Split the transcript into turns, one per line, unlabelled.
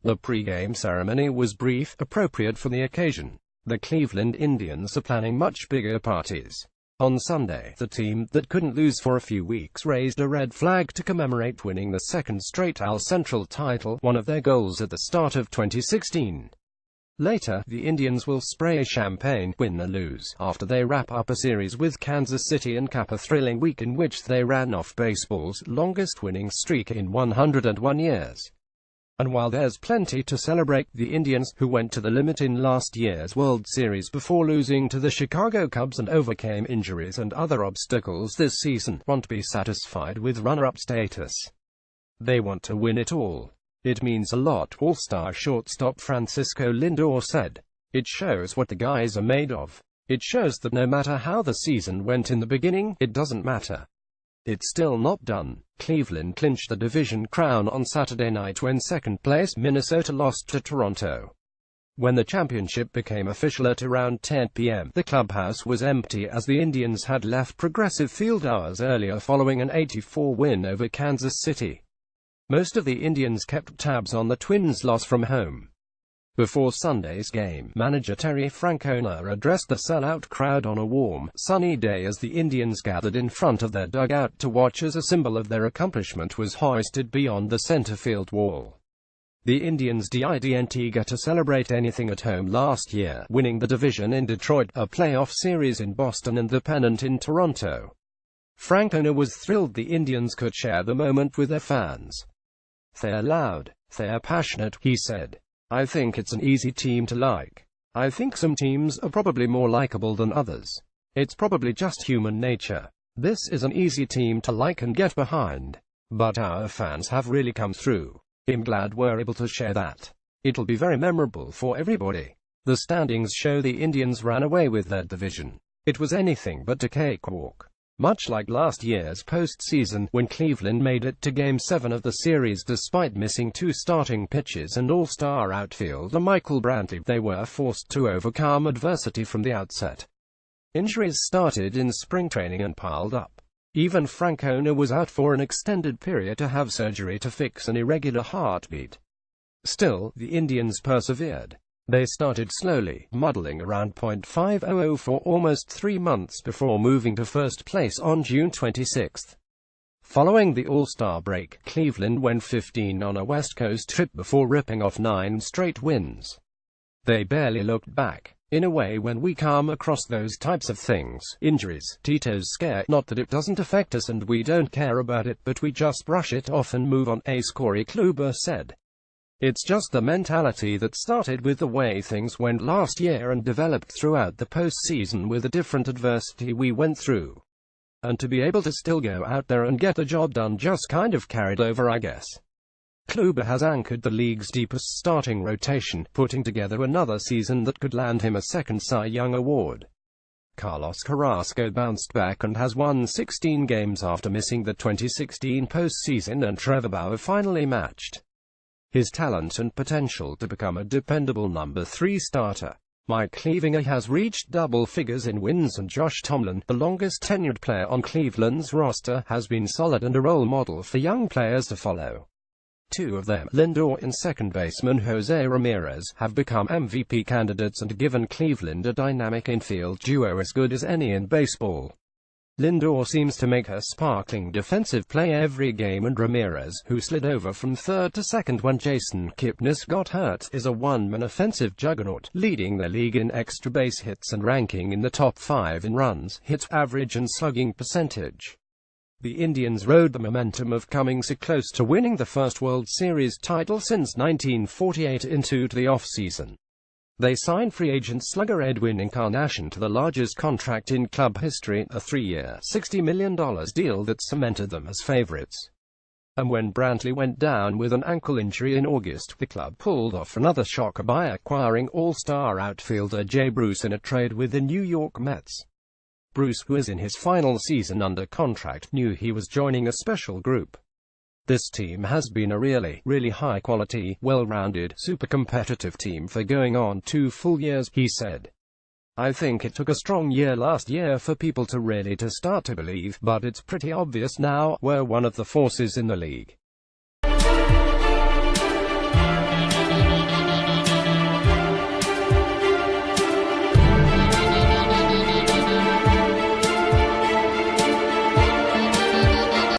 The pre-game ceremony was brief, appropriate for the occasion. The Cleveland Indians are planning much bigger parties. On Sunday, the team that couldn't lose for a few weeks raised a red flag to commemorate winning the second straight AL Central title, one of their goals at the start of 2016. Later, the Indians will spray champagne, win or lose, after they wrap up a series with Kansas City and cap a thrilling week in which they ran off baseball's longest winning streak in 101 years. And while there's plenty to celebrate, the Indians, who went to the limit in last year's World Series before losing to the Chicago Cubs and overcame injuries and other obstacles this season, won't be satisfied with runner-up status. They want to win it all. It means a lot, All-Star shortstop Francisco Lindor said. It shows what the guys are made of. It shows that no matter how the season went in the beginning, it doesn't matter. It's still not done. Cleveland clinched the division crown on Saturday night when second-place Minnesota lost to Toronto. When the championship became official at around 10 p.m., the clubhouse was empty as the Indians had left Progressive Field hours earlier following an 84 win over Kansas City. Most of the Indians kept tabs on the Twins' loss from home. Before Sunday's game, manager Terry Francona addressed the sellout crowd on a warm, sunny day as the Indians gathered in front of their dugout to watch as a symbol of their accomplishment was hoisted beyond the center field wall. The Indians didn't get to celebrate anything at home last year, winning the division in Detroit, a playoff series in Boston and the pennant in Toronto. Francona was thrilled the Indians could share the moment with their fans. "They're loud, they're passionate," he said. "I think it's an easy team to like. I think some teams are probably more likable than others. It's probably just human nature. This is an easy team to like and get behind. But our fans have really come through. I'm glad we're able to share that. It'll be very memorable for everybody." The standings show the Indians ran away with their division. It was anything but a cakewalk. Much like last year's postseason, when Cleveland made it to Game 7 of the series despite missing two starting pitchers and all-star outfielder Michael Brantley, they were forced to overcome adversity from the outset. Injuries started in spring training and piled up. Even Francona was out for an extended period to have surgery to fix an irregular heartbeat. Still, the Indians persevered. They started slowly, muddling around .500 for almost 3 months before moving to first place on June 26. Following the All-Star break, Cleveland went 15 on a West Coast trip before ripping off 9 straight wins. They barely looked back. In a way, when we come across those types of things, injuries, Tito's scare, not that it doesn't affect us and we don't care about it, but we just brush it off and move on, ace Corey Kluber said. It's just the mentality that started with the way things went last year and developed throughout the postseason with the different adversity we went through. And to be able to still go out there and get the job done just kind of carried over, I guess. Kluber has anchored the league's deepest starting rotation, putting together another season that could land him a second Cy Young award. Carlos Carrasco bounced back and has won 16 games after missing the 2016 postseason, and Trevor Bauer finally matched his talent and potential to become a dependable number 3 starter. Mike Clevinger has reached double figures in wins, and Josh Tomlin, the longest tenured player on Cleveland's roster, has been solid and a role model for young players to follow. 2 of them, Lindor and second baseman Jose Ramirez, have become MVP candidates and given Cleveland a dynamic infield duo as good as any in baseball. Lindor seems to make a sparkling defensive play every game, and Ramirez, who slid over from third to second when Jason Kipnis got hurt, is a one-man offensive juggernaut, leading the league in extra base hits and ranking in the top 5 in runs, hits average and slugging percentage. The Indians rode the momentum of coming so close to winning the first World Series title since 1948 into the offseason. They signed free agent slugger Edwin Encarnacion to the largest contract in club history, a 3-year, $60 million deal that cemented them as favorites. And when Brantley went down with an ankle injury in August, the club pulled off another shocker by acquiring all-star outfielder Jay Bruce in a trade with the New York Mets. Bruce, who is in his final season under contract, knew he was joining a special group. This team has been a really high-quality, well-rounded, super-competitive team for going on 2 full years, he said. I think it took a strong year last year for people to really start to believe, but it's pretty obvious now, we're one of the forces in the league.